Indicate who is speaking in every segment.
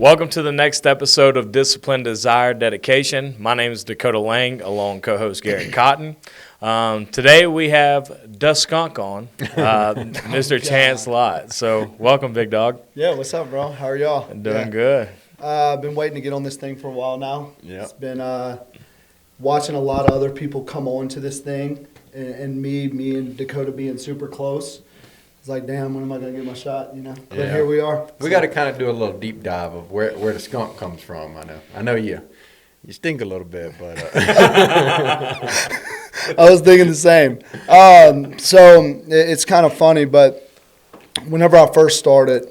Speaker 1: Welcome to the next episode of Discipline, Desire, Dedication. My name is Dakota Lang, along co-host Garrett Cotton. Today we have the skunk on, Mr. Chance Lott. So welcome, big dog.
Speaker 2: Yeah, what's up, bro? How are y'all?
Speaker 1: Doing good.
Speaker 2: I've been waiting to get on this thing for a while now.
Speaker 3: Yeah.
Speaker 2: It's been watching a lot of other people come on to this thing, and me and Dakota being super close. It's like, damn, when am I going to get my shot, you know? But here we are.
Speaker 3: We got to kind of do a little deep dive of where the skunk comes from. I know you stink a little bit, but
Speaker 2: I was thinking the same. So it's kind of funny, but whenever I first started,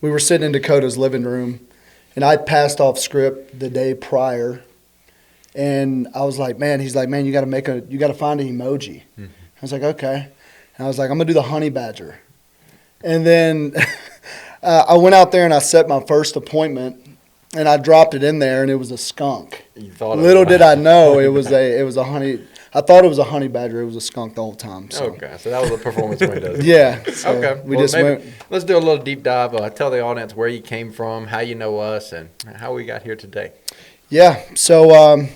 Speaker 2: we were sitting in Dakota's living room, and I'd passed off script the day prior, and I was like, he's like, man, you got to find an emoji. Mm-hmm. I was like, okay. And I was like, I'm going to do the honey badger. And then I went out there and I set my first appointment, and I dropped it in there, and it was a skunk. Little did I know it was a honey. I thought it was a honey badger. It was a skunk the whole time. So.
Speaker 3: Okay, so that was a performance window.
Speaker 2: Yeah. So
Speaker 3: okay. Let's do a little deep dive. Tell the audience where you came from, how you know us, and how we got here today.
Speaker 2: Yeah. So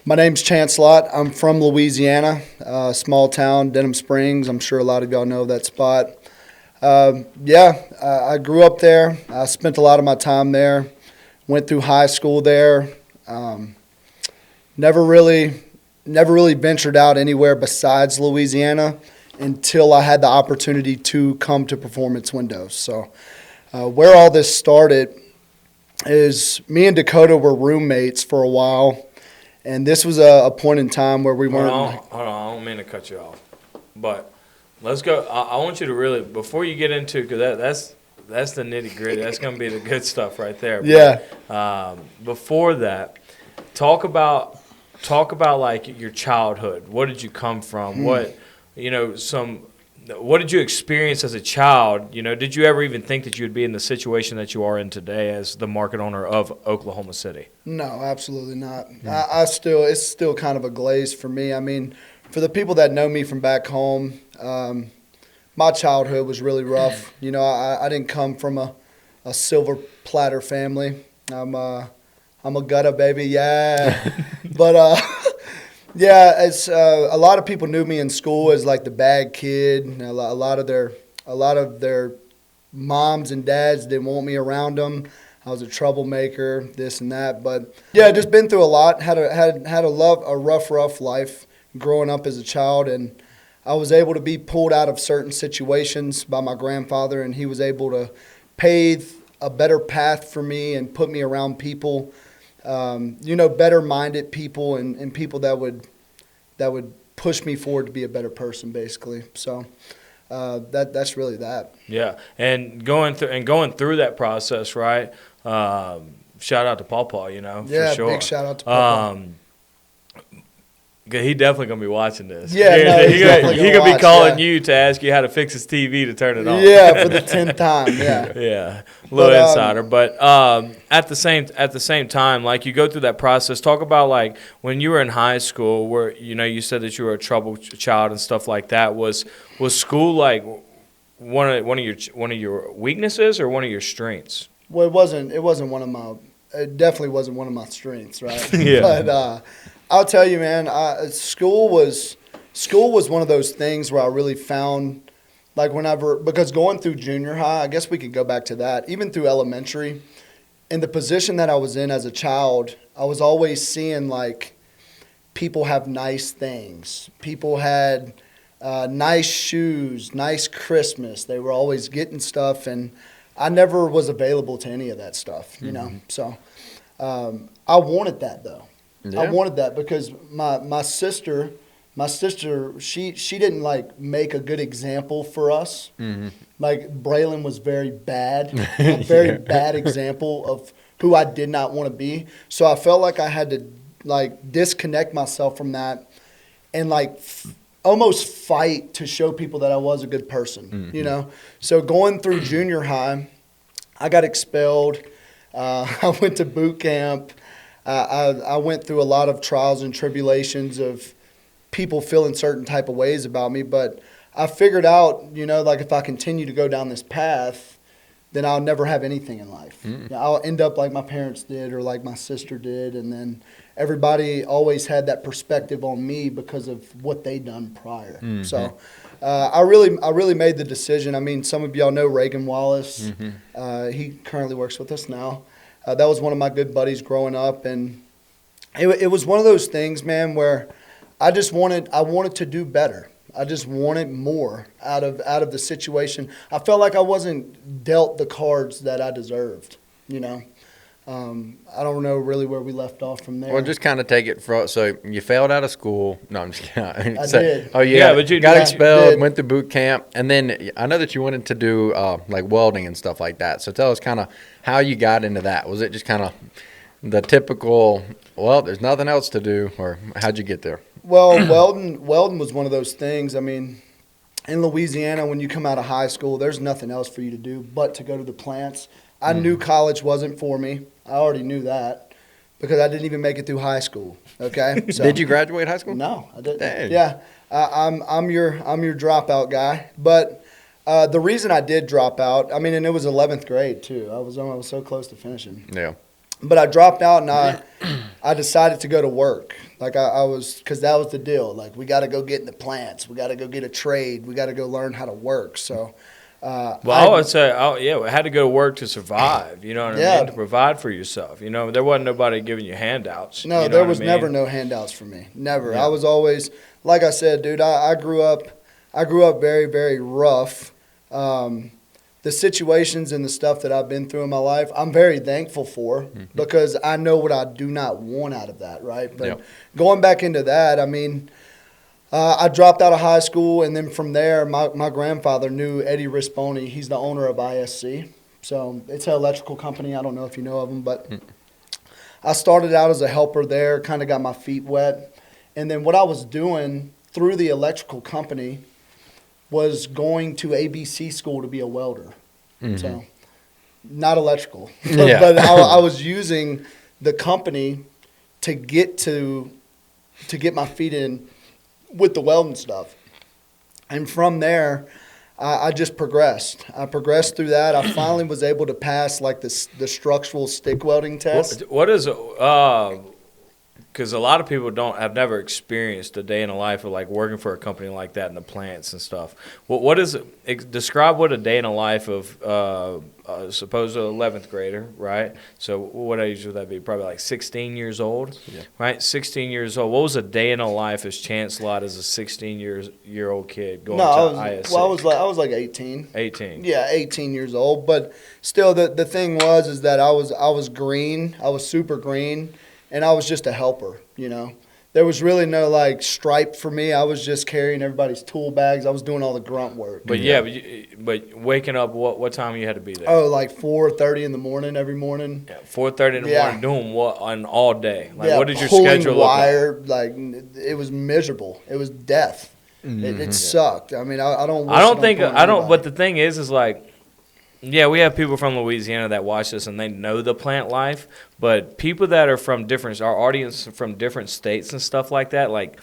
Speaker 2: my name's Chance Lott. I'm from Louisiana, small town, Denham Springs. I'm sure a lot of y'all know that spot. I grew up there. I spent a lot of my time there. Went through high school there. Never really ventured out anywhere besides Louisiana until I had the opportunity to come to Performance Windows. So where all this started is me and Dakota were roommates for a while. And this was a point in time where we weren't.
Speaker 1: Hold on. I don't mean to cut you off, but let's go. I want you to really, before you get into, because that's the nitty gritty. That's going to be the good stuff right there.
Speaker 2: Yeah.
Speaker 1: But, before that, talk about like your childhood. What did you come from? What did you experience as a child? You know, did you ever even think that you would be in the situation that you are in today as the market owner of Oklahoma City?
Speaker 2: No, absolutely not. It's still kind of a glaze for me. I mean, for the people that know me from back home, my childhood was really rough. You know, I didn't come from a silver platter family. I'm a gutter baby, yeah. But it's a lot of people knew me in school as like the bad kid. A lot of their moms and dads didn't want me around them. I was a troublemaker, this and that. But yeah, just been through a lot. Had a rough life growing up as a child, and I was able to be pulled out of certain situations by my grandfather, and he was able to pave a better path for me and put me around people. Better-minded people and people that would push me forward to be a better person, basically. So that's really that. Yeah,
Speaker 1: and going through that process, right? Shout out to Pawpaw,
Speaker 2: yeah,
Speaker 1: for sure.
Speaker 2: Big shout out to Pawpaw.
Speaker 1: He definitely gonna be watching this.
Speaker 2: Yeah,
Speaker 1: he gonna be calling you to ask you how to fix his TV to turn it on.
Speaker 2: Yeah, for the 10th time. Yeah.
Speaker 1: Yeah, little insider. But at the same time, like you go through that process. Talk about like when you were in high school, where you said that you were a troubled child and stuff like that. Was school like one of your weaknesses or one of your strengths?
Speaker 2: Well, it definitely wasn't one of my strengths, right?
Speaker 1: Yeah.
Speaker 2: But I'll tell you, man, school was one of those things where I really found, like because going through junior high, I guess we could go back to that, even through elementary, in the position that I was in as a child, I was always seeing like people have nice things. People had nice shoes, nice Christmas. They were always getting stuff, and I never was available to any of that stuff, you know. So I wanted that, though. Yeah. I wanted that because my sister, she didn't like make a good example for us. Mm-hmm. Like Braylon was very bad, a very bad example of who I did not want to be. So I felt like I had to like disconnect myself from that and like almost fight to show people that I was a good person, you know. So going through junior high, I got expelled. I went to boot camp. I went through a lot of trials and tribulations of people feeling certain type of ways about me, but I figured out, like if I continue to go down this path, then I'll never have anything in life. I'll end up like my parents did or like my sister did, and then everybody always had that perspective on me because of what they done prior. So I really made the decision. I mean, some of y'all know Reagan Wallace. He currently works with us now. That was one of my good buddies growing up, and it was one of those things, man, where I wanted to do better. I just wanted more out of the situation. I felt like I wasn't dealt the cards that I deserved, you know. I don't know really where we left off from there.
Speaker 3: Well, just kind of take it from, so you failed out of school. No, I'm just kidding.
Speaker 2: I did.
Speaker 3: Oh,
Speaker 1: Yeah, but you
Speaker 3: got
Speaker 1: did.
Speaker 3: expelled, went through boot camp, and then I know that you wanted to do like welding and stuff like that. So tell us kind of how you got into that. Was it just kind of the typical, well, there's nothing else to do, or how'd you get there?
Speaker 2: Well, welding was one of those things. I mean, in Louisiana, when you come out of high school, there's nothing else for you to do but to go to the plants. I knew college wasn't for me. I already knew that because I didn't even make it through high school. Okay. So,
Speaker 3: Did you graduate high school?
Speaker 2: No, I didn't.
Speaker 3: Dang.
Speaker 2: Yeah, I'm your dropout guy. But the reason I did drop out, I mean, and it was 11th grade too. I was so close to finishing.
Speaker 3: Yeah.
Speaker 2: But I dropped out and I decided to go to work. Like I was, because that was the deal. Like we got to go get in the plants. We got to go get a trade. We got to go learn how to work. So.
Speaker 1: I would say, we had to go to work to survive. You know what I mean? To provide for yourself. You know, there wasn't nobody giving you handouts.
Speaker 2: No,
Speaker 1: you know
Speaker 2: there
Speaker 1: what
Speaker 2: was
Speaker 1: I mean?
Speaker 2: never no handouts for me. Never.
Speaker 1: Yeah.
Speaker 2: I was always, like I said, dude. I grew up very, very rough. The situations and the stuff that I've been through in my life, I'm very thankful for because I know what I do not want out of that. Right. But going back into that, I mean. I dropped out of high school, and then from there, my grandfather knew Eddie Risponi. He's the owner of ISC. So it's an electrical company. I don't know if you know of them, but I started out as a helper there, kind of got my feet wet. And then what I was doing through the electrical company was going to ABC school to be a welder. So not electrical. But I was using the company to get my feet in with the welding stuff. And from there, I just progressed. I progressed through that. I finally was able to pass like the structural stick welding test.
Speaker 1: What is because a lot of people have never experienced a day in the life of like working for a company like that in the plants and stuff. What is it? Describe what a day in the life of suppose an 11th grader, right? So what age would that be? Probably like 16 years old, right? 16 years old. What was a day in the life as Chance Lott as a 16-year-old kid going to ISC?
Speaker 2: Well, I was like 18.
Speaker 1: 18.
Speaker 2: Yeah, 18 years old. But still, the thing is that I was green. I was super green. And I was just a helper, you know. There was really no, like, stripe for me. I was just carrying everybody's tool bags. I was doing all the grunt work.
Speaker 1: But, but waking up, what time you had to be there?
Speaker 2: Oh, like 4:30 in the morning every morning.
Speaker 1: Yeah, 4:30 in the morning, doing what on all day? Like, what did your
Speaker 2: pulling
Speaker 1: schedule
Speaker 2: wire,
Speaker 1: look like?
Speaker 2: It was miserable. It was death. It sucked. I mean, I don't
Speaker 1: but the thing is like, yeah, we have people from Louisiana that watch this and they know the plant life, but people that are from our audience from different states and stuff like that, like,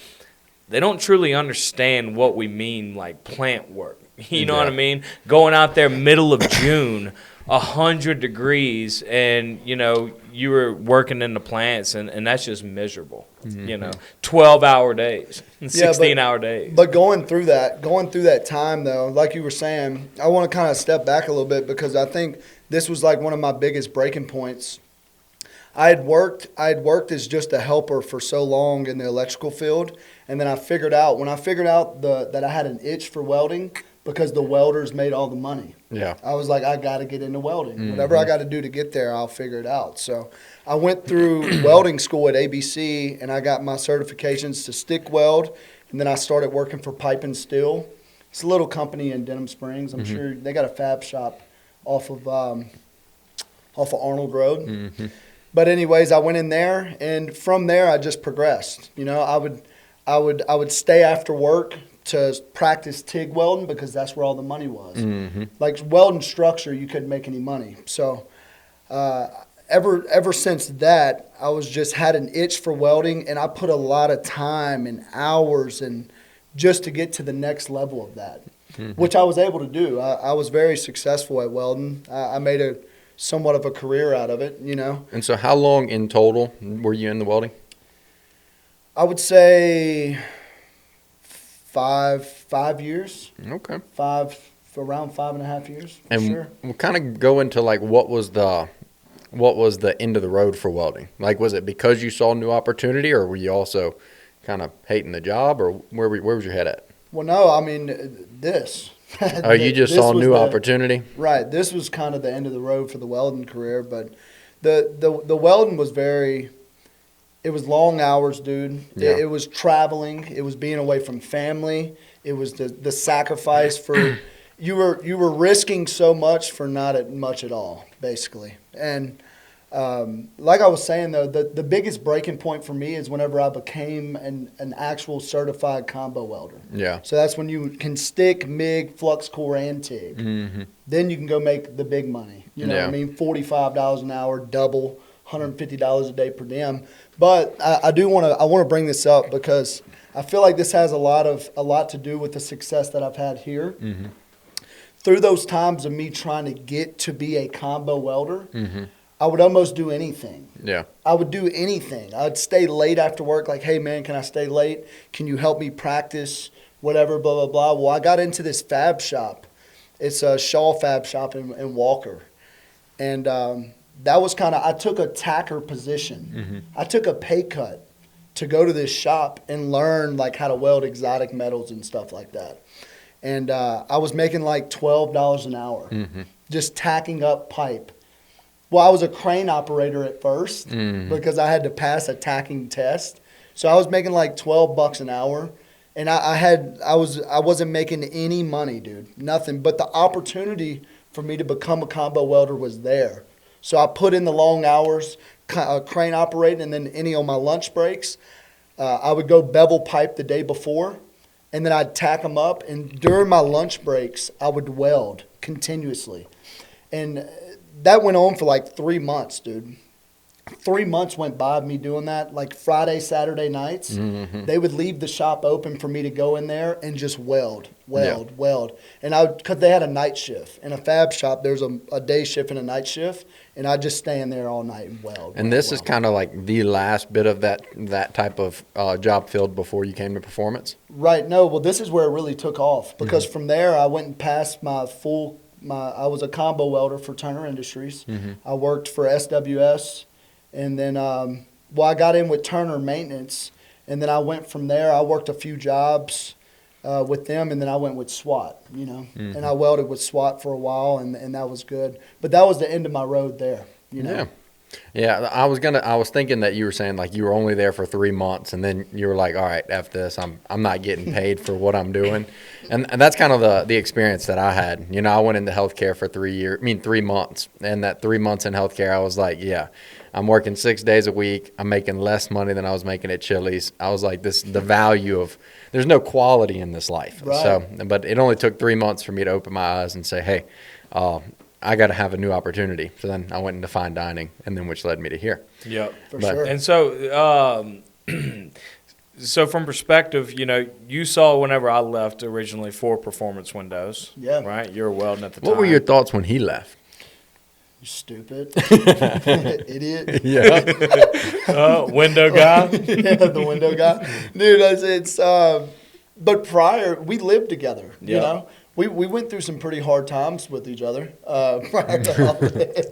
Speaker 1: they don't truly understand what we mean, like plant work. You know what I mean? Going out there middle of June, 100 degrees, and, you know, you were working in the plants, and that's just miserable. You know, 12-hour days, 16-hour days.
Speaker 2: But going through that time, though, like you were saying, I want to kind of step back a little bit because I think this was like one of my biggest breaking points. I had worked as just a helper for so long in the electrical field, and then I figured out that I had an itch for welding because the welders made all the money.
Speaker 3: Yeah.
Speaker 2: I was like, I got to get into welding. Whatever I got to do to get there, I'll figure it out. So I went through welding school at ABC, and I got my certifications to stick weld, and then I started working for Pipe and Steel. It's a little company in Denham Springs. I'm sure they got a fab shop off of Arnold Road. But anyways, I went in there, and from there I just progressed. You know, I would stay after work to practice TIG welding because that's where all the money was. Like welding structure, you couldn't make any money. So ever since that, I was just had an itch for welding, and I put a lot of time and hours and just to get to the next level of that. which I was able to do. I was very successful at welding. I made a somewhat of a career out of it, you know.
Speaker 3: And so how long in total were you in the welding?
Speaker 2: I would say 5 years.
Speaker 3: Okay.
Speaker 2: Around 5.5 years, for
Speaker 3: And
Speaker 2: sure.
Speaker 3: we'll kind of go into like what was the end of the road for welding? Like, was it because you saw new opportunity, or were you also kind of hating the job, or where was your head at?
Speaker 2: Well, no, I mean, this.
Speaker 3: Oh, you just
Speaker 2: This
Speaker 3: saw
Speaker 2: was
Speaker 3: new
Speaker 2: the-
Speaker 3: opportunity?
Speaker 2: Right. This was kind of the end of the road for the welding career, but the welding was it was long hours, dude.
Speaker 3: Yeah.
Speaker 2: It was traveling. It was being away from family. It was the sacrifice for you were risking so much for not much at all, basically. And like I was saying, though, the biggest breaking point for me is whenever I became an actual certified combo welder.
Speaker 3: Yeah.
Speaker 2: So that's when you can stick, MIG, flux core, and TIG.
Speaker 3: Mm-hmm.
Speaker 2: Then you can go make the big money. You know what I mean? $45 an hour, double, $150 a day per diem. But I want to bring this up because I feel like this has a lot to do with the success that I've had here.
Speaker 3: Mm-hmm.
Speaker 2: Through those times of me trying to get to be a combo welder,
Speaker 3: Mm-hmm.
Speaker 2: I would almost do anything.
Speaker 3: Yeah.
Speaker 2: I would do anything. I'd stay late after work, like, hey, man, can I stay late? Can you help me practice? Whatever, blah, blah, blah. Well, I got into this fab shop. It's a Shaw fab shop in Walker. And that was I took a tacker position.
Speaker 3: Mm-hmm.
Speaker 2: I took a pay cut to go to this shop and learn, like, how to weld exotic metals and stuff like that. And I was making, like, $12 an hour,
Speaker 3: Mm-hmm.
Speaker 2: just tacking up pipe. Well, I was a crane operator at first because I had to pass a tacking test. So I was making like $12 an hour, and I wasn't making any money, dude, nothing. But the opportunity for me to become a combo welder was there. So I put in the long hours, crane operating, and then any on my lunch breaks, I would go bevel pipe the day before, and then I'd tack them up. And during my lunch breaks, I would weld continuously, and that went on for like 3 months, dude. 3 months went by of me doing that, like Friday, Saturday nights.
Speaker 3: Mm-hmm.
Speaker 2: They would leave the shop open for me to go in there and just weld. And because they had a night shift. In a fab shop, there's a day shift and a night shift, and I'd just stay in there all night and weld.
Speaker 3: And this is kind of like the last bit of that type of job field before you came to performance?
Speaker 2: Right. No, well, this is where it really took off because from there I went and passed I was a combo welder for Turner Industries.
Speaker 3: Mm-hmm.
Speaker 2: I worked for SWS, and then I got in with Turner Maintenance, and then I went from there. I worked a few jobs with them, and then I went with SWAT,
Speaker 3: Mm-hmm.
Speaker 2: and I welded with SWAT for a while, and that was good. But that was the end of my road there,
Speaker 3: Yeah. Yeah, I was thinking that you were saying like you were only there for 3 months, and then you were like, all right, after this, I'm not getting paid for what I'm doing, and that's kind of the experience that I had. I went into healthcare for 3 months, and that 3 months in healthcare, I was like, yeah, I'm working 6 days a week, I'm making less money than I was making at Chili's. I was like, the value of there's no quality in this life.
Speaker 2: Right.
Speaker 3: So, but it only took 3 months for me to open my eyes and say, hey. I got to have a new opportunity. So then I went into fine dining, and then which led me to here.
Speaker 1: Yep.
Speaker 2: for sure.
Speaker 1: And so, so from perspective, you saw whenever I left originally 4 performance windows.
Speaker 2: Yeah.
Speaker 1: Right? You were welding at the time.
Speaker 3: What were your thoughts when he left?
Speaker 2: You stupid. Idiot.
Speaker 3: Yeah.
Speaker 1: Window guy?
Speaker 2: Yeah, the window guy. Dude, but prior, we lived together,
Speaker 1: Yeah.
Speaker 2: We went through some pretty hard times with each other prior to all this.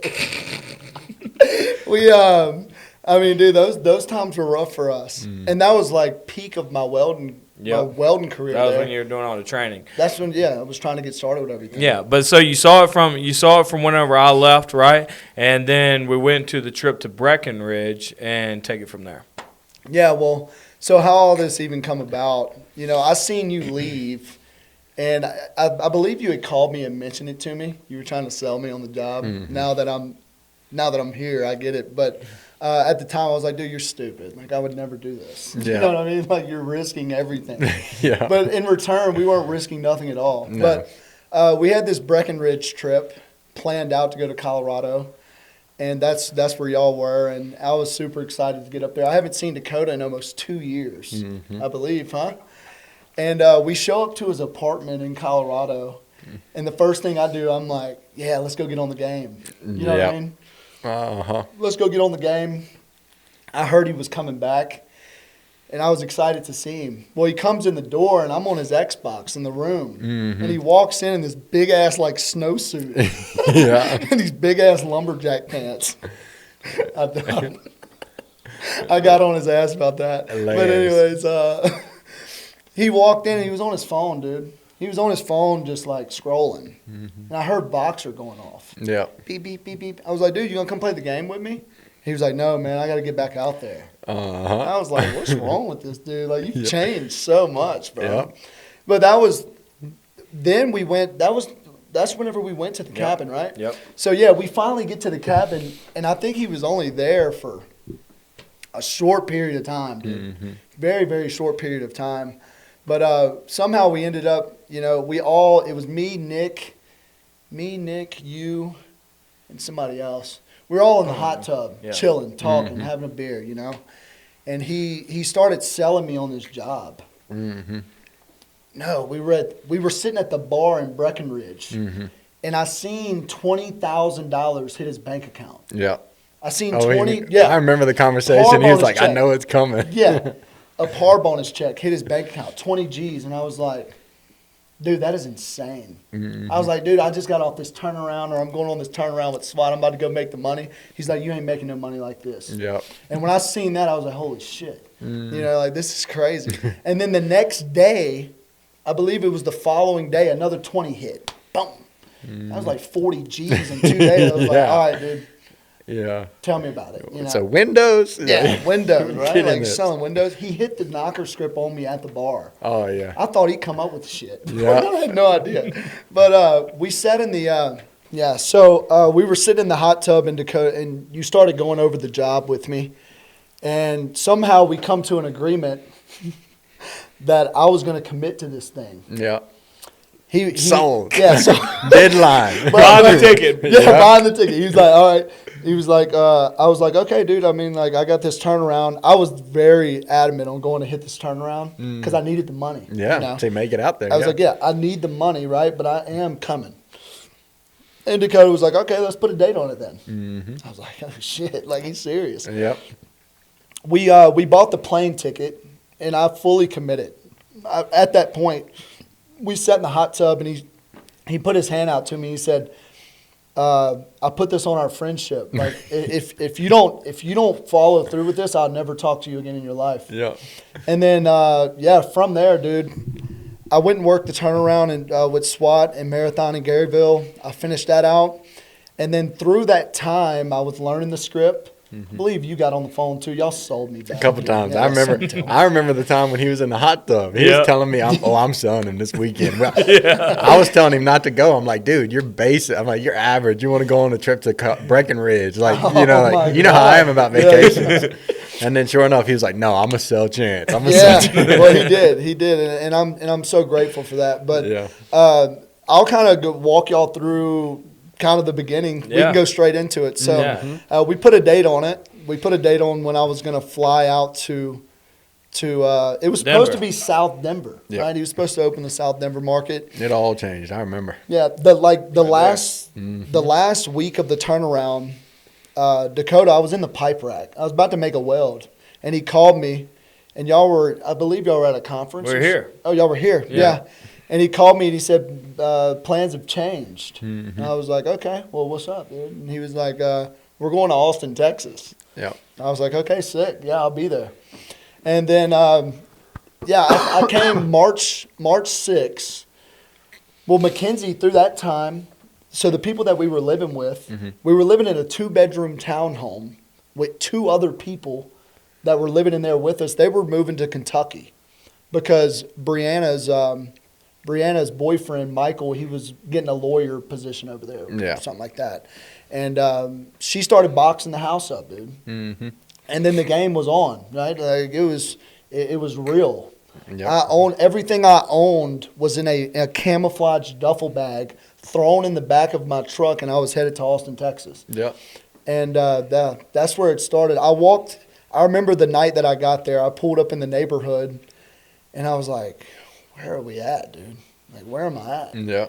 Speaker 2: Dude, those times were rough for us. And that was like peak of my welding career.
Speaker 1: That was
Speaker 2: there.
Speaker 1: when you were doing all the training.
Speaker 2: That's when, I was trying to get started with everything.
Speaker 1: Yeah, but so you saw it from whenever I left, right? And then we went to the trip to Breckenridge and take it from there.
Speaker 2: Yeah, well, so how all this even come about? I seen you leave, and I believe you had called me and mentioned it to me. You were trying to sell me on the job.
Speaker 3: Mm-hmm.
Speaker 2: Now that I'm here, I get it. But at the time, I was like, dude, you're stupid. Like, I would never do this.
Speaker 3: Yeah.
Speaker 2: You know what I mean? Like, you're risking everything.
Speaker 3: Yeah.
Speaker 2: But in return, we weren't risking nothing at all.
Speaker 3: No.
Speaker 2: But we had this Breckenridge trip planned out to go to Colorado. And that's where y'all were, and I was super excited to get up there. I haven't seen Dakota in almost 2 years,
Speaker 3: Mm-hmm.
Speaker 2: I believe, huh? And we show up to his apartment in Colorado. And the first thing I do, I'm like, yeah, let's go get on the game. You know what I mean?
Speaker 3: Uh-huh.
Speaker 2: Let's go get on the game. I heard he was coming back, and I was excited to see him. Well, he comes in the door, and I'm on his Xbox in the room. And he walks in this big-ass, like, snowsuit. And these big-ass lumberjack pants. I got on his ass about that.
Speaker 3: Hilarious.
Speaker 2: But anyways, he walked in, and he was on his phone, dude. He was on his phone just, like, scrolling. And I heard Boxer going off.
Speaker 3: Yeah.
Speaker 2: Beep, beep, beep, beep. I was like, dude, you going to come play the game with me? He was like, no, man, I got to get back out there. I was like, what's wrong with this dude? Like, you've changed so much, bro.
Speaker 3: Yeah.
Speaker 2: But that was – then we went – that's whenever we went to the cabin, right?
Speaker 1: Yep.
Speaker 2: So, yeah, we finally get to the cabin, and I think he was only there for a short period of time, dude. Very, very short period of time. But somehow we ended up, you know, it was me, Nick, you, and somebody else. We were all in the hot tub, chilling, talking, having a beer, you know. And he started selling me on this job. No, we were sitting at the bar in Breckenridge, and I seen $20,000 hit his bank account.
Speaker 3: Yeah.
Speaker 2: I seen
Speaker 3: I
Speaker 2: yeah.
Speaker 3: remember the conversation. He was like, I know it's coming.
Speaker 2: Yeah. A par bonus check hit his bank account, 20 G's. And I was like, dude, that is insane. I was like, dude, I just got off this turnaround, or I'm going on this turnaround with SWAT. I'm about to go make the money. He's like, you ain't making no money like this.
Speaker 3: Yeah.
Speaker 2: And when I seen that, I was like, holy shit. You know, like, this is crazy. And then the next day, I believe it was the following day, another 20 hit. Boom. I was like 40 G's in 2 days. I was like, all right, dude.
Speaker 3: Yeah.
Speaker 2: Tell me about it. You know?
Speaker 3: So Windows?
Speaker 2: Yeah, Windows, right?
Speaker 3: Get in
Speaker 2: Like
Speaker 3: this.
Speaker 2: selling Windows. He hit the knocker script on me at the bar.
Speaker 3: Oh, yeah.
Speaker 2: I thought he'd come up with the shit.
Speaker 3: Yeah.
Speaker 2: I had no idea. But we sat in the, so we were sitting in the hot tub in Dakota, and you started going over the job with me. And somehow we come to an agreement that I was going to commit to this thing.
Speaker 3: Yeah.
Speaker 2: He
Speaker 3: Sold.
Speaker 2: Yeah, so
Speaker 3: Deadline.
Speaker 1: Buy the ticket.
Speaker 2: Yeah, buying the ticket. He was like, all right. He was like, I was like, okay, dude. I mean, like, I got this turnaround. I was very adamant on going to hit this turnaround because I needed the money.
Speaker 3: Yeah,
Speaker 2: you know?
Speaker 3: to make it out there.
Speaker 2: I was like, yeah, I need the money, right? But I am coming. And Dakota was like, okay, let's put a date on it then. I was like, oh, shit. Like, he's serious.
Speaker 3: Yep.
Speaker 2: We bought the plane ticket, and I fully committed. At that point, we sat in the hot tub, and he put his hand out to me. He said, I put this on our friendship. Like, if you don't follow through with this, I'll never talk to you again in your life.
Speaker 3: Yeah.
Speaker 2: And then, from there, dude, I went and worked the turnaround with SWAT and Marathon in Garyville. I finished that out. And then through that time, I was learning the script. I believe you got on the phone too. Y'all sold me back.
Speaker 3: A couple times.
Speaker 2: Yeah,
Speaker 3: I remember the time when he was in the hot tub. He was telling me, I'm selling him this weekend. Well, I was telling him not to go. I'm like, dude, you're basic. I'm like, you're average. You want to go on a trip to Breckenridge. Like, you know how I am about vacations. And then sure enough, he was like, no, I'm a sell chance. I'm a sell chance.
Speaker 2: Well, he did. And I'm so grateful for that. But I'll kind of walk y'all through kind of the beginning. We can go straight into it. So we put a date on it. We put a date on when I was going to fly out to it was supposed to be South Denver, right? He was supposed to open the South Denver market.
Speaker 3: It all changed. I remember.
Speaker 2: Yeah, the last week of the turnaround, Dakota, I was in the pipe rack. I was about to make a weld, and he called me, and I believe y'all were at a conference.
Speaker 1: We're here.
Speaker 2: Oh, y'all were here. Yeah. And he called me and he said, plans have changed. And I was like, okay, well, what's up, dude? And he was like, we're going to Austin, Texas.
Speaker 3: Yeah.
Speaker 2: I was like, okay, sick. Yeah, I'll be there. And then, I came March 6th. Well, Mackenzie, through that time, so the people that we were living with, we were living in a 2-bedroom townhome with 2 other people that were living in there with us. They were moving to Kentucky because Brianna's boyfriend, Michael, he was getting a lawyer position over there or something like that. And she started boxing the house up, dude. And then the game was on, right? Like, it was real. Yep. Everything I owned was in a camouflage duffel bag thrown in the back of my truck, and I was headed to Austin, Texas.
Speaker 3: Yep.
Speaker 2: And that's where it started. I remember the night that I got there, I pulled up in the neighborhood, and I was like, where are we at, dude? Like, where am I at?
Speaker 3: Yeah.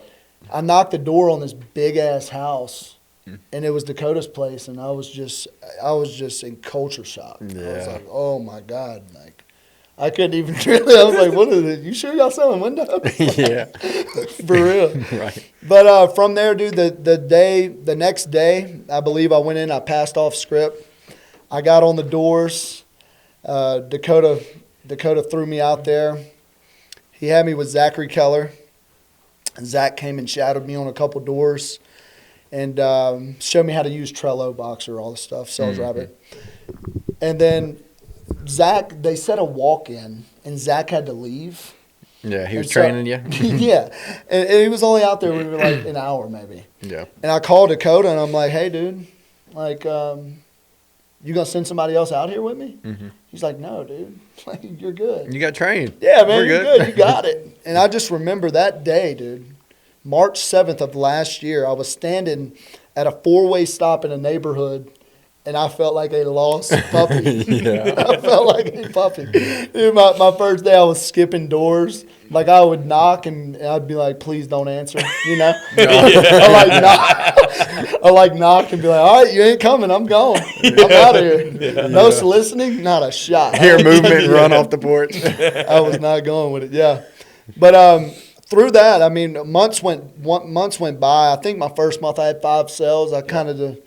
Speaker 2: I knocked the door on this big-ass house, and it was Dakota's place, and I was just in culture shock. I was
Speaker 3: Yeah.
Speaker 2: like, oh, my God. Like, I couldn't even really, I was like, what is it? You sure y'all selling windows?
Speaker 3: Yeah.
Speaker 2: For real.
Speaker 3: Right.
Speaker 2: But from there, dude, the next day, I believe I went in, I passed off script. I got on the doors. Dakota threw me out there. He had me with Zachary Keller. Zach came and shadowed me on a couple doors and showed me how to use Trello, Boxer, all the stuff, Sales Rabbit. And then Zach, they set a walk-in, and Zach had to leave.
Speaker 3: Yeah, he was
Speaker 2: And so-
Speaker 3: training you.
Speaker 2: Yeah. And he was only out there for like an hour maybe.
Speaker 3: Yeah.
Speaker 2: And I called Dakota, and I'm like, hey, dude, like, you going to send somebody else out here with me?
Speaker 3: Mm-hmm.
Speaker 2: He's like, no, dude. Like, you're good.
Speaker 3: You got trained.
Speaker 2: Yeah, man,
Speaker 3: We're
Speaker 2: you're good. You got it. And I just remember that day, dude. March 7th of last year, I was standing at a four-way stop in a neighborhood, and I felt like a lost puppy.
Speaker 3: Yeah.
Speaker 2: I felt like a puppy. Dude, my first day, I was skipping doors. Like, I would knock, and I'd be like, please don't answer, you know? I like knock and be like, all right, you ain't coming. I'm going. I'm out of here. No soliciting, not a shot.
Speaker 3: Hear movement, run off the porch.
Speaker 2: I was not going with it, yeah. But through that, I mean, months went by. I think my first month I had 5 sales. I kind of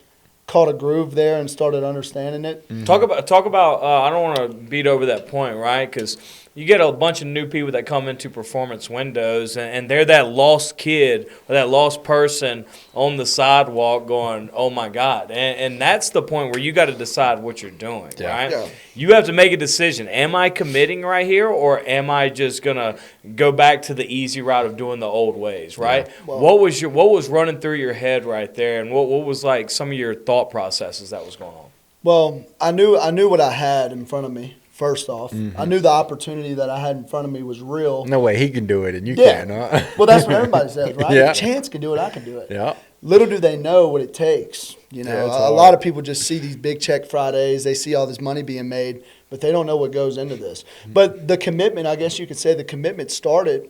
Speaker 2: caught a groove there and started understanding it.
Speaker 1: Mm-hmm. Talk about. I don't want to beat over that point, right? Because you get a bunch of new people that come into performance windows, and they're that lost kid or that lost person on the sidewalk going, oh, my God. And that's the point where you got to decide what you're doing, right?
Speaker 2: Yeah.
Speaker 1: You have to make a decision. Am I committing right here, or am I just going to go back to the easy route of doing the old ways, right?
Speaker 2: Yeah. Well,
Speaker 1: what was running through your head right there, and what was like some of your thought processes that was going on?
Speaker 2: Well, I knew what I had in front of me. First off, I knew the opportunity that I had in front of me was real.
Speaker 3: No way he can do it, and you
Speaker 2: Yeah.
Speaker 3: can't, huh?
Speaker 2: Well, that's what everybody says, right?
Speaker 3: Yeah.
Speaker 2: If Chance can do it, I can do it.
Speaker 3: Yeah.
Speaker 2: Little do they know what it takes. You know,
Speaker 3: Yeah, it's
Speaker 2: a
Speaker 3: hard.
Speaker 2: lot of people just see these big check Fridays. They see all this money being made, but they don't know what goes into this. But the commitment, I guess you could say the commitment started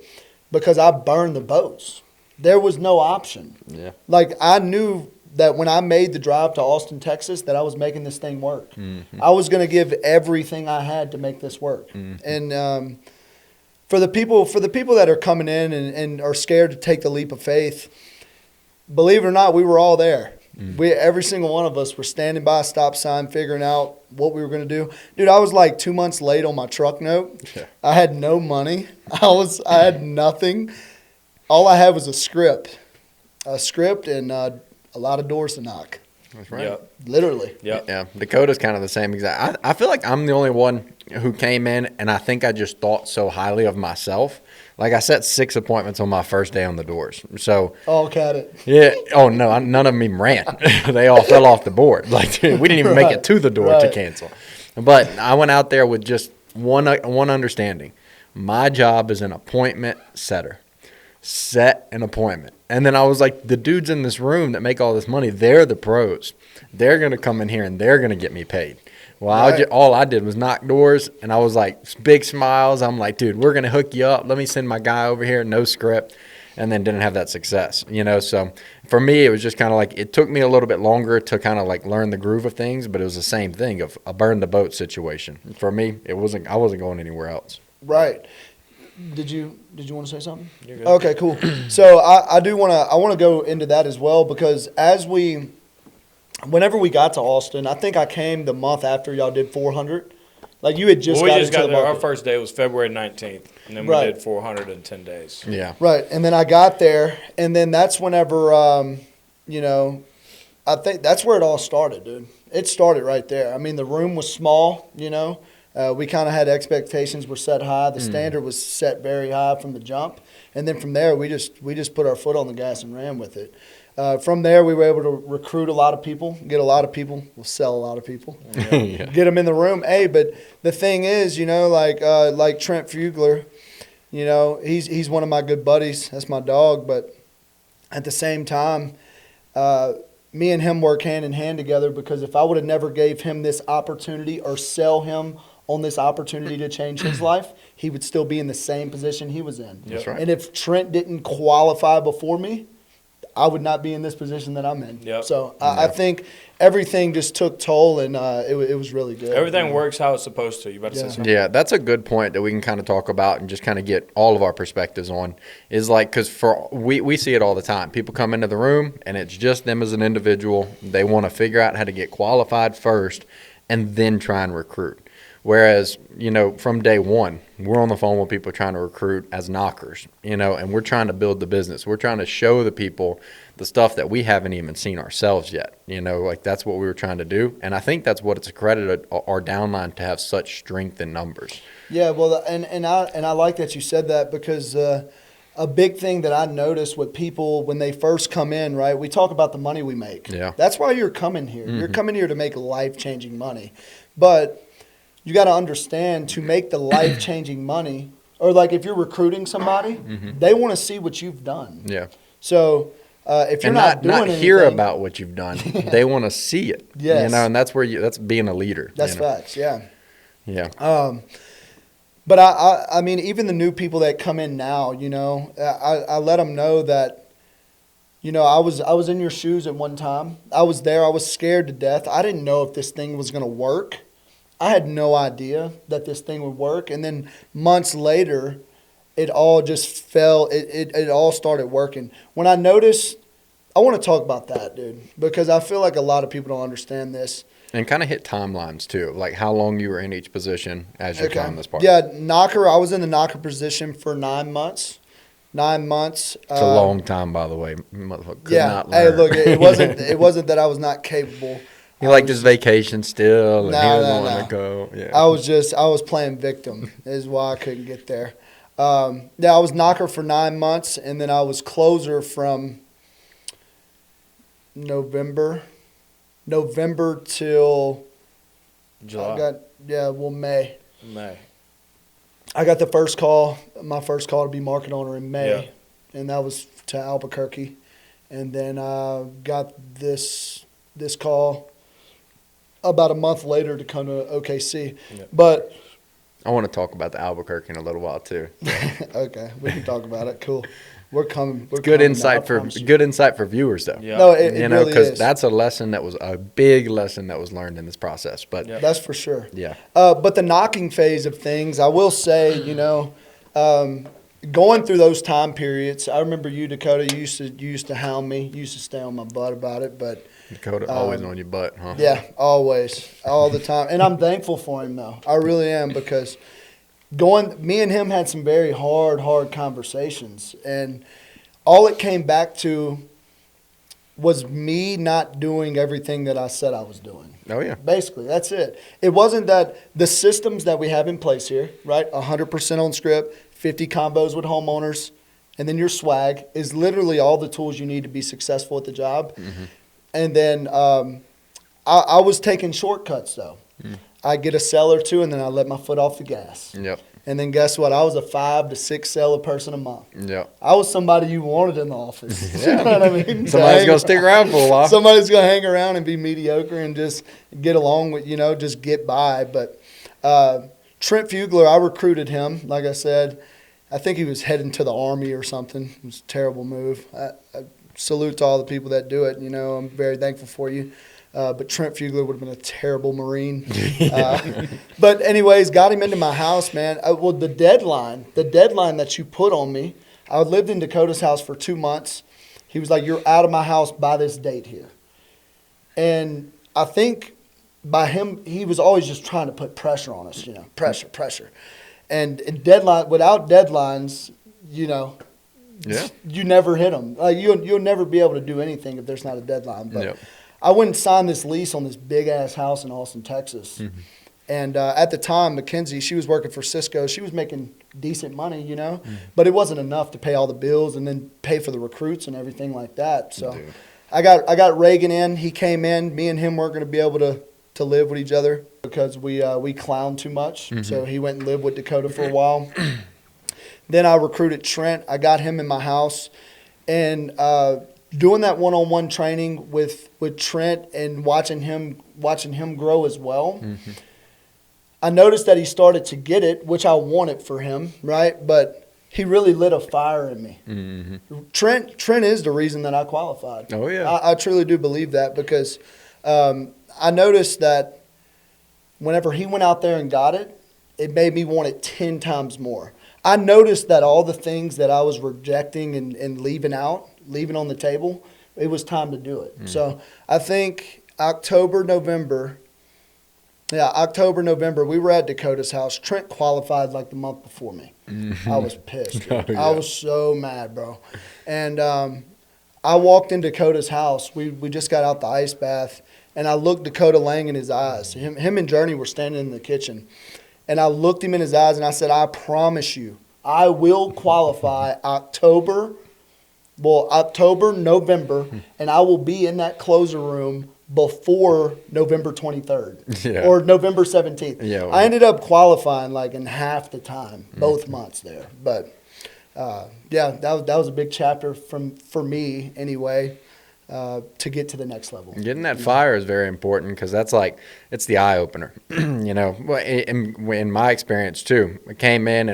Speaker 2: because I burned the boats. There was no option.
Speaker 3: Yeah.
Speaker 2: Like, I knew that when I made the drive to Austin, Texas, that I was making this thing work. I was going to give everything I had to make this work. And for the people that are coming in and are scared to take the leap of faith, believe it or not, we were all there. Every single one of us were standing by a stop sign, figuring out what we were going to do. Dude, I was like 2 months late on my truck note.
Speaker 3: Yeah.
Speaker 2: I had no money. I had nothing. All I had was a script and a lot of doors to knock.
Speaker 3: That's right.
Speaker 1: Yep.
Speaker 2: Literally.
Speaker 1: Yep.
Speaker 3: Yeah, Dakota's kind of the same exact. I feel like I'm the only one who came in, and I think I just thought so highly of myself. Like, I set 6 appointments on my first day on the doors. So,
Speaker 2: All cat it.
Speaker 3: yeah. Oh, no, none of them even ran. They all fell off the board. Like, we didn't even make it to the door to
Speaker 2: Right.
Speaker 3: cancel. But I went out there with just one understanding. My job is an appointment setter. Set an appointment. And then I was like, the dudes in this room that make all this money, they're the pros. They're going to come in here and they're going to get me paid. Well,
Speaker 2: Right.
Speaker 3: all I did was knock doors, and I was like, big smiles. I'm like, dude, we're going to hook you up. Let me send my guy over here, no script, and then didn't have that success, you know. So for me, it was just kind of like, it took me a little bit longer to kind of like learn the groove of things, but it was the same thing of a burn the boat situation. For me, I wasn't going anywhere else.
Speaker 2: Right. Did you want to say something?
Speaker 1: You're good.
Speaker 2: Okay, cool. So I want to go into that as well, because whenever we got to Austin, I think I came the month after y'all did 400. Like, you had just
Speaker 1: Well, we
Speaker 2: got
Speaker 1: just
Speaker 2: into
Speaker 1: got
Speaker 2: the
Speaker 1: there. Our
Speaker 2: market.
Speaker 1: first day was February 19th, and then we
Speaker 2: Right.
Speaker 1: did 400 in 10 days.
Speaker 3: Yeah.
Speaker 2: Right, and then I got there, and then that's whenever, you know, I think that's where it all started, dude. It started right there. I mean, the room was small, you know. We kind of had expectations were set high. The standard was set very high from the jump, and then from there we just put our foot on the gas and ran with it. From there, we were able to recruit a lot of people, get a lot of people. We'll sell a lot of people,
Speaker 3: Yeah.
Speaker 2: get them in the room. Hey, but the thing is, you know, like Trent Fugler, you know, he's one of my good buddies. That's my dog. But at the same time, me and him work hand in hand together, because if I would have never gave him this opportunity or sell him on this opportunity to change his life, he would still be in the same position he was in.
Speaker 3: That's right.
Speaker 2: And if Trent didn't qualify before me, I would not be in this position that I'm in.
Speaker 1: Yep.
Speaker 2: So I think everything just took toll, and it was really good.
Speaker 1: Everything works how it's supposed to. You about to say something?
Speaker 3: Yeah, that's a good point that we can kind of talk about and just kind of get all of our perspectives on. Is like, because we see it all the time. People come into the room and it's just them as an individual. They want to figure out how to get qualified first and then try and recruit. Whereas, from day one, we're on the phone with people trying to recruit as knockers, and we're trying to build the business. We're trying to show the people the stuff that we haven't even seen ourselves yet. Like that's what we were trying to do. And I think that's what it's accredited our downline to have such strength in numbers.
Speaker 2: Yeah, well, and I like that you said that, because a big thing that I notice with people when they first come in, right, we talk about the money we make.
Speaker 3: Yeah.
Speaker 2: That's why you're coming here. You're coming here to make life-changing money. But you got to understand, to make the life-changing money, or like if you're recruiting somebody, they want to see what you've done.
Speaker 3: Yeah.
Speaker 2: So if you're
Speaker 3: And
Speaker 2: not doing
Speaker 3: not
Speaker 2: anything,
Speaker 3: hear about what you've done. They want to see it.
Speaker 2: Yes.
Speaker 3: And that's where that's being a leader.
Speaker 2: That's facts, yeah.
Speaker 3: Yeah.
Speaker 2: But I mean, even the new people that come in now, I let them know that, I was in your shoes at one time. I was there. I was scared to death. I didn't know if this thing was going to work. I had no idea that this thing would work. And then months later, it all just fell. It all started working. When I noticed, I want to talk about that, dude, because I feel like a lot of people don't understand this.
Speaker 3: And kind of hit timelines too, like how long you were in each position as you're telling this part.
Speaker 2: Yeah, knocker. I was in the knocker position for 9 months. 9 months.
Speaker 3: It's a long time, by the way. Could not
Speaker 2: Hey,
Speaker 3: learn.
Speaker 2: look, it wasn't that I was not capable.
Speaker 3: You like this vacation still, and he doesn't want
Speaker 2: no.
Speaker 3: to go. Yeah.
Speaker 2: I was playing victim, is why I couldn't get there. I was knocker for 9 months, and then I was closer from November till
Speaker 1: July.
Speaker 2: May.
Speaker 1: May.
Speaker 2: I got my first call to be market owner in May, and that was to Albuquerque, and then I got this call about a month later to come to OKC. Yep. But
Speaker 3: I want to talk about the Albuquerque in a little while too.
Speaker 2: Okay, we can talk about it. Cool. We're coming.
Speaker 3: Good insight for viewers though.
Speaker 1: Yeah.
Speaker 2: No, it really
Speaker 3: because
Speaker 2: is.
Speaker 3: that's a big lesson that was learned in this process. But
Speaker 2: that's for sure.
Speaker 3: Yeah.
Speaker 2: But the knocking phase of things, I will say, going through those time periods, I remember you, Dakota. You used to hound me. You used to stay on my butt about it, but.
Speaker 3: Dakota always on your butt, huh?
Speaker 2: Yeah, always, all the time. And I'm thankful for him, though. I really am, because me and him had some very hard conversations. And all it came back to was me not doing everything that I said I was doing.
Speaker 3: Oh, yeah.
Speaker 2: Basically, that's it. It wasn't that the systems that we have in place here, right, 100% on script, 50 combos with homeowners, and then your swag is literally all the tools you need to be successful at the job. Mm-hmm. And then I was taking shortcuts, though. I get a sell or two, and then I let my foot off the gas.
Speaker 3: Yep.
Speaker 2: And then guess what? I was a 5 to 6 seller person a month.
Speaker 3: Yep.
Speaker 2: I was somebody you wanted in the office. You know what I mean?
Speaker 3: Somebody's going to stick around for a while.
Speaker 2: Somebody's going to hang around and be mediocre and just get along with, just get by. But Trent Fugler, I recruited him. Like I said, I think he was heading to the Army or something. It was a terrible move. I salute to all the people that do it. I'm very thankful for you. But Trent Fugler would have been a terrible Marine. But anyways, got him into my house, man. The deadline that you put on me, I lived in Dakota's house for 2 months. He was like, you're out of my house by this date here. And I think by him, he was always just trying to put pressure on us, pressure. And without deadlines,
Speaker 3: yeah,
Speaker 2: you never hit them. Like you'll never be able to do anything if there's not a deadline. But
Speaker 3: yep.
Speaker 2: I went and signed this lease on this big ass house in Austin, Texas. Mm-hmm. And at the time, Mackenzie, she was working for Cisco. She was making decent money, Mm-hmm. But it wasn't enough to pay all the bills and then pay for the recruits and everything like that. So
Speaker 3: Dude.
Speaker 2: I got Reagan in. He came in. Me and him weren't going to be able to live with each other because we clowned too much. Mm-hmm. So he went and lived with Dakota for a while. Then I recruited Trent. I got him in my house. And doing that one-on-one training with Trent and watching him grow as well, mm-hmm. I noticed that he started to get it, which I wanted for him, right? But he really lit a fire in me. Mm-hmm. Trent is the reason that I qualified.
Speaker 3: Oh, yeah.
Speaker 2: I truly do believe that because I noticed that whenever he went out there and got it, it made me want it 10 times more. I noticed that all the things that I was rejecting and leaving on the table, it was time to do it. So I think October, November, we were at Dakota's house. Trent qualified like the month before me. Mm-hmm. I was pissed. Oh, yeah. I was so mad, bro. And I walked in Dakota's house. We just got out the ice bath, and I looked Dakota Lang in his eyes. Him and Journey were standing in the kitchen. And I looked him in his eyes, and I said, I promise you, I will qualify October, November, and I will be in that closer room before November 23rd or November 17th. Yeah, well, I ended up qualifying like in half the time, both months there. But, that was a big chapter for me anyway. To get to the next level.
Speaker 3: Getting that fire is very important because that's like, it's the eye opener. In my experience too, I came in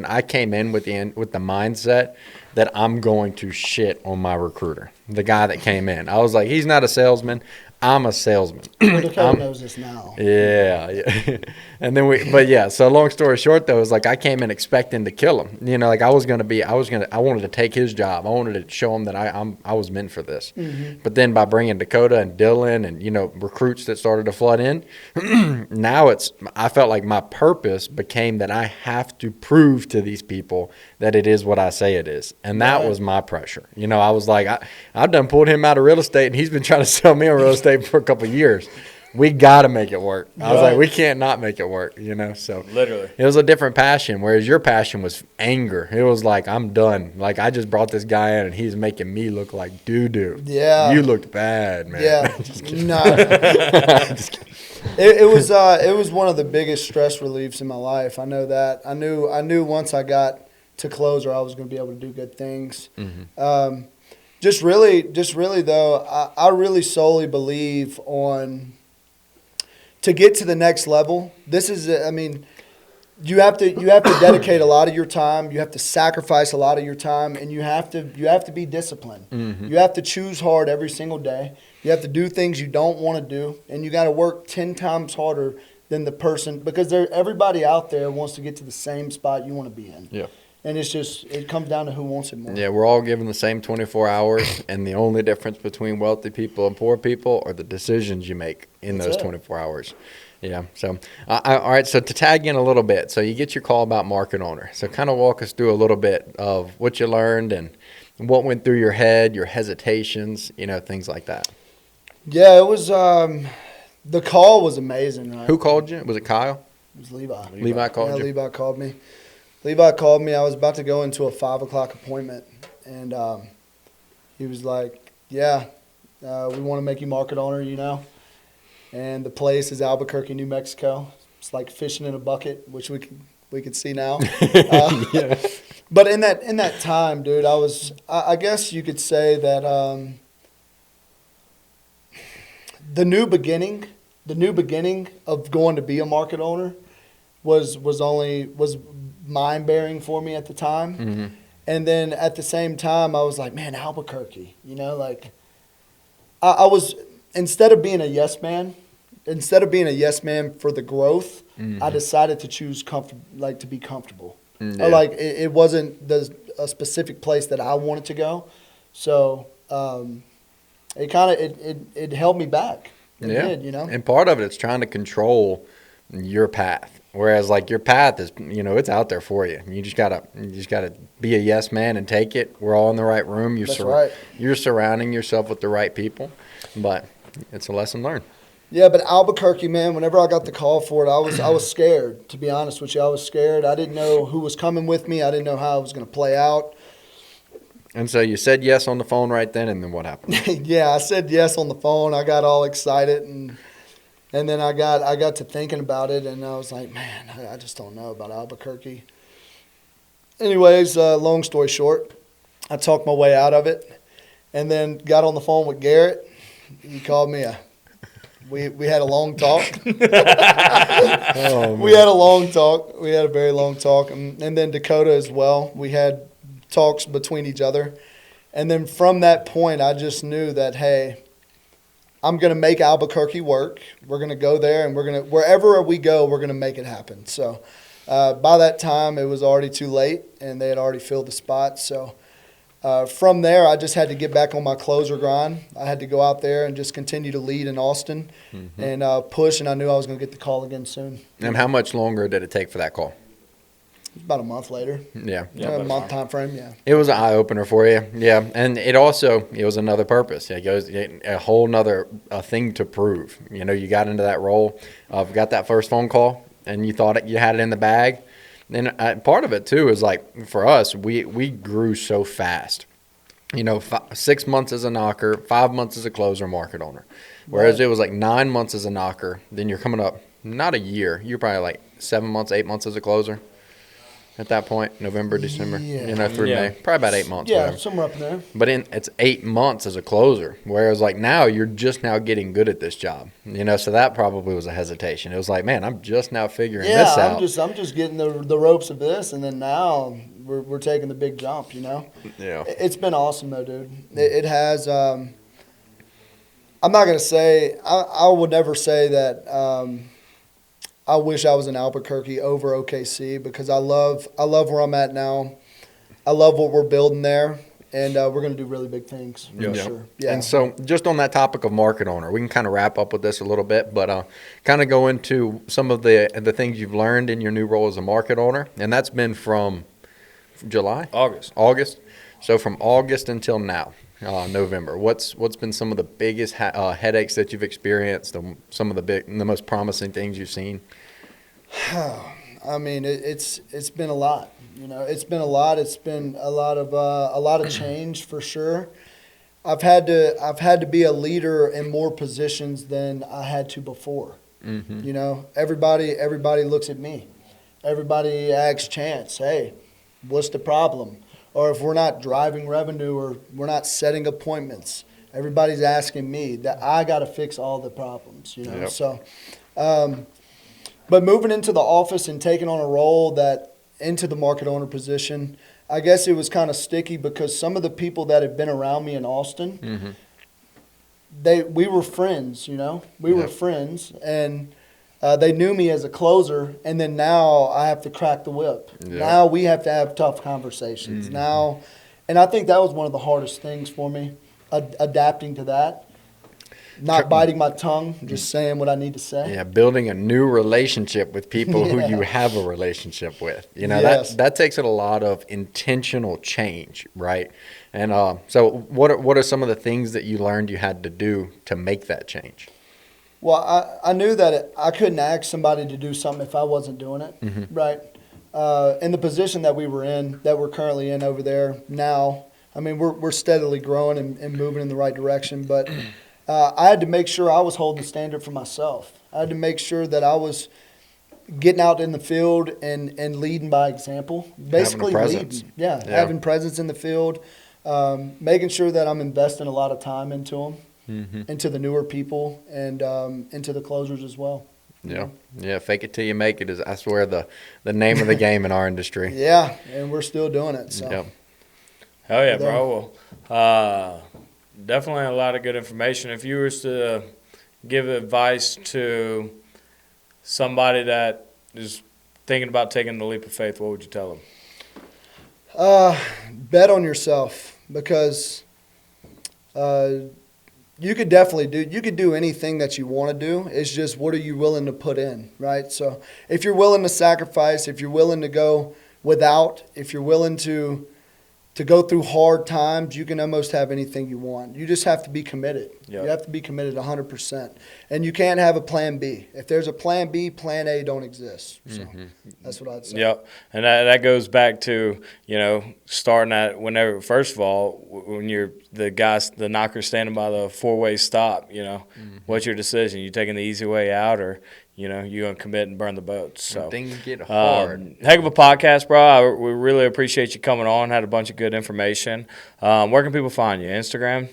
Speaker 3: with the mindset that I'm going to shit on my recruiter, the guy that came in. I was like, he's not a salesman. I'm a salesman.
Speaker 2: Well, Dakota knows this now.
Speaker 3: Yeah. And then so long story short though, is like I came in expecting to kill him. Like I wanted to take his job. I wanted to show him that I was meant for this. Mm-hmm. But then by bringing Dakota and Dylan and, recruits that started to flood in, now I felt like my purpose became that I have to prove to these people that it is what I say it is. And that was my pressure. I was like, I've done pulled him out of real estate and he's been trying to sell me on real estate for a couple of years. We got to make it work. I was like, we can't not make it work, so
Speaker 1: literally
Speaker 3: it was a different passion, whereas your passion was anger. It was like, I'm done. Like I just brought this guy in and he's making me look like doo-doo.
Speaker 2: Yeah.
Speaker 3: You looked bad, man.
Speaker 2: Yeah.
Speaker 3: Just kidding.
Speaker 2: No. It was one of the biggest stress reliefs in my life. I know that. I knew once I got to closer I was going to be able to do good things. Mm-hmm. Just really though, I really solely believe on to get to the next level. This is, you have to dedicate a lot of your time. You have to sacrifice a lot of your time, and you have to be disciplined. Mm-hmm. You have to choose hard every single day. You have to do things you don't want to do, and you got to work 10 times harder than the person because everybody out there wants to get to the same spot you want to be in. Yeah. And it comes down to who wants it more. Yeah,
Speaker 3: we're all given the same 24 hours, and the only difference between wealthy people and poor people are the decisions you make in those 24 hours. Yeah, so, all right, so to tag in a little bit, so you get your call about market owner. So kind of walk us through a little bit of what you learned and what went through your head, your hesitations, things like that.
Speaker 2: Yeah, it was the call was amazing. Right?
Speaker 3: Who called you? Was it Kyle?
Speaker 2: It was Levi.
Speaker 3: Levi called you?
Speaker 2: Levi called me. Levi called me. I was about to go into a 5 o'clock appointment, and he was like, we want to make you market owner, And the place is Albuquerque, New Mexico. It's like fishing in a bucket, which we can see now. Yeah. But in that time, dude, I guess you could say that the new beginning of going to be a market owner was mind-bearing for me at the time. Mm-hmm. And then at the same time, I was like, man, Albuquerque, I was, instead of being a yes man for the growth, mm-hmm. I decided to choose to be comfortable. Yeah. It wasn't a specific place that I wanted to go. So it held me back. It did,
Speaker 3: And part of it's trying to control your path. Whereas your path is, it's out there for you. You just gotta be a yes man and take it. We're all in the right room. You're surrounding yourself with the right people, but it's a lesson learned.
Speaker 2: Yeah, but Albuquerque, man, whenever I got the call for it, I was scared, to be honest with you. I was scared. I didn't know who was coming with me. I didn't know how it was going to play out.
Speaker 3: And so you said yes on the phone right then, and then what happened?
Speaker 2: Yeah, I said yes on the phone. I got all excited, and then I got to thinking about it, and I was like, man, I just don't know about Albuquerque. Anyways, long story short, I talked my way out of it, and then got on the phone with Garrett. He called me a We had a long talk.
Speaker 3: Oh,
Speaker 2: We had a long talk. We had a very long talk. And then Dakota as well. We had talks between each other. And then from that point, I just knew that, hey, I'm going to make Albuquerque work. We're going to go there, and wherever we go, we're going to make it happen. So by that time, it was already too late, and they had already filled the spot. So from there, I just had to get back on my closer grind. I had to go out there and just continue to lead in Austin and push, and I knew I was going to get the call again soon.
Speaker 3: And how much longer did it take for that call?
Speaker 2: About a month later.
Speaker 3: Yeah.
Speaker 2: A month time frame, yeah.
Speaker 3: It was an eye opener for you, yeah, and it was another purpose. It goes a whole nother thing to prove. You know, you got into that role, got that first phone call, and you thought you had it in the bag. And part of it too is like for us, we grew so fast. You know, 6 months as a knocker, 5 months as a closer, market owner. Whereas it was like 9 months as a knocker. Then you're coming up not a year. You're probably like 7 months, 8 months as a closer. At that point, November, December, through May, probably about 8 months.
Speaker 2: Yeah,
Speaker 3: whatever.
Speaker 2: somewhere up there.
Speaker 3: But it's 8 months as a closer, whereas like now you're just now getting good at this job. You know, so that probably was a hesitation. It was like, man, I'm just now figuring this out.
Speaker 2: I'm just getting the ropes of this, and then now we're taking the big jump. You know,
Speaker 3: Yeah.
Speaker 2: It's been awesome though, dude. It has. I'm not gonna say I would never say that. I wish I was in Albuquerque over OKC because I love where I'm at now. I love what we're building there, and we're going to do really big things for sure. Yeah.
Speaker 3: And so just on that topic of market owner, we can kind of wrap up with this a little bit, but kind of go into some of the things you've learned in your new role as a market owner, and that's been from July? August. So from August until now. November. What's been some of the biggest headaches that you've experienced? Some of the most promising things you've seen?
Speaker 2: I mean, it's been a lot. You know, it's been a lot. It's been a lot of change for sure. I've had to be a leader in more positions than I had to before.
Speaker 3: Mm-hmm.
Speaker 2: You know, everybody looks at me. Everybody asks Chance, "Hey, what's the problem?" Or if we're not driving revenue or we're not setting appointments, everybody's asking me that I got to fix all the problems, you know.
Speaker 3: Yep.
Speaker 2: So, but moving into the office and taking on a role into the market owner position, I guess it was kind of sticky because some of the people that have been around me in Austin, we were friends, you know. We were friends, and they knew me as a closer, and then now I have to crack the whip. Yeah. Now we have to have tough conversations. Now, and I think that was one of the hardest things for me, adapting to that. Not biting my tongue, just saying what I need to say.
Speaker 3: Yeah, building a new relationship with people who you have a relationship with. You know, that takes a lot of intentional change, right? And so what are some of the things that you learned you had to do to make that change?
Speaker 2: Well, I knew that I couldn't ask somebody to do something if I wasn't doing it, right? In the position that we were in, that we're currently in over there now, I mean, we're steadily growing and moving in the right direction, but I had to make sure I was holding the standard for myself. I had to make sure that I was getting out in the field and leading by example. Basically leading. Yeah, having presence in the field, making sure that I'm investing a lot of time into them. Into the newer people and into the closers as well.
Speaker 3: Yeah. Fake it till you make it is, I swear, the name of the game in our industry.
Speaker 2: Yeah, and we're still doing it. So.
Speaker 3: Yep.
Speaker 1: Hell yeah, bro. Well, definitely a lot of good information. If you were to give advice to somebody that is thinking about taking the leap of faith, what would you tell them?
Speaker 2: Bet on yourself because. You could definitely do anything that you want to do. It's just what are you willing to put in, right? So if you're willing to sacrifice, if you're willing to go without, if you're willing to go through hard times, you can almost have anything you want. You just have to be committed. Yep. You have to be committed 100%. And you can't have a plan B. If there's a plan B, plan A don't exist. So that's what I'd say.
Speaker 1: Yep. And that goes back to, you know, starting at whenever, first of all, when you're the knocker standing by the four-way stop, you know, what's your decision? You taking the easy way out or, you know, you're going to commit and burn the boats. So
Speaker 3: things get hard.
Speaker 1: Heck of a podcast, bro. We really appreciate you coming on. Had a bunch of good information. Where can people find you? Instagram?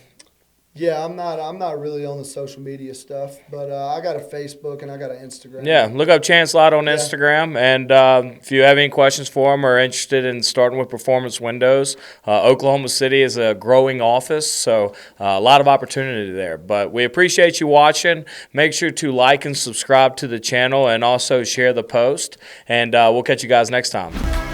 Speaker 2: Yeah, I'm not really on the social media stuff, but I got a Facebook and I got an Instagram.
Speaker 1: Yeah, look up Chance Lott on
Speaker 2: Yeah.
Speaker 1: Instagram, and if you have any questions for him or are interested in starting with Performance Windows, Oklahoma City is a growing office, so a lot of opportunity there. But we appreciate you watching. Make sure to like and subscribe to the channel, and also share the post, and we'll catch you guys next time.